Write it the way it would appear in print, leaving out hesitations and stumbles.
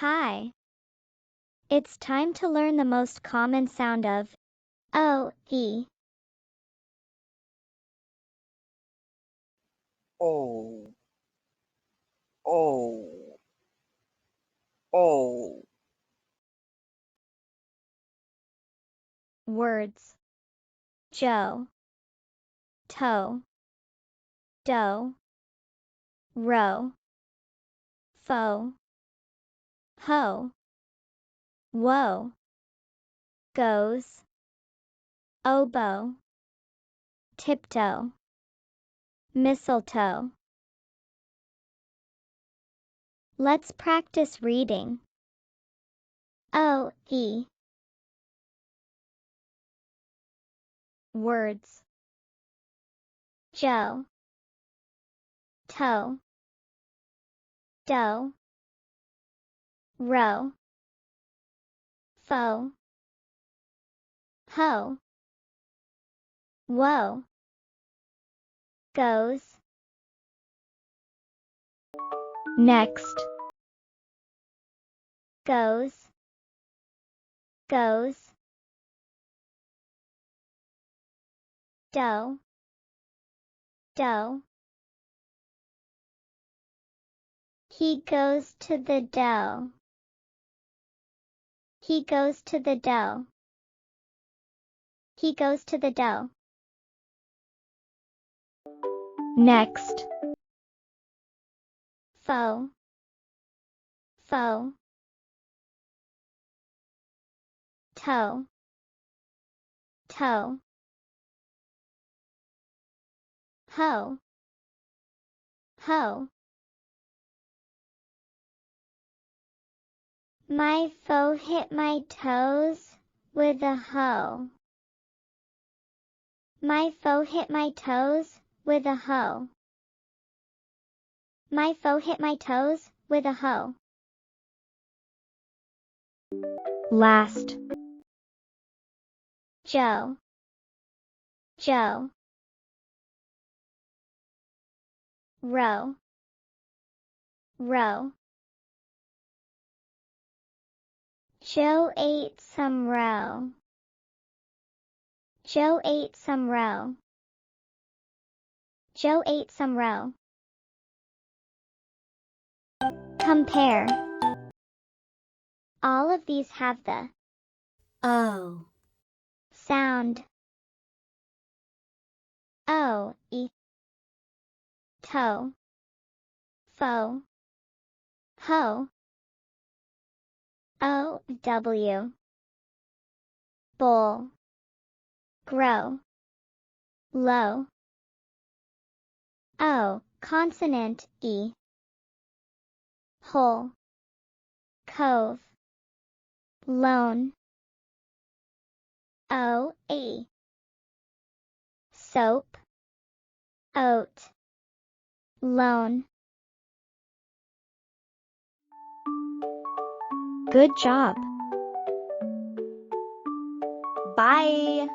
Hi. It's time to learn the most common sound of O, E. O, O, O. Words: Joe, toe, dough, row, foe, hoe, woe, goes, oboe, tiptoe, mistletoe. Let's practice reading. O, E. Words: Joe, toe, dough, row, foe, hoe, woe, goes. Next: goes, goes, dough, dough. He goes to the dough. He goes to the dough. He goes to the dough. Next: foe, foe, toe, toe, hoe, hoe. My foe hit my toes with a hoe. My foe hit my toes with a hoe. My foe hit my toes with a hoe. Last: Joe, Joe, row, row. Joe ate some row. Joe ate some row. Joe ate some row. Compare. All of these have the O sound. O, E. Toe, foe, hoe. O, W. Bowl, grow, low. O, consonant, E. Hole, cove, lone. O, E. Soap, oat, lone. Good job. Bye.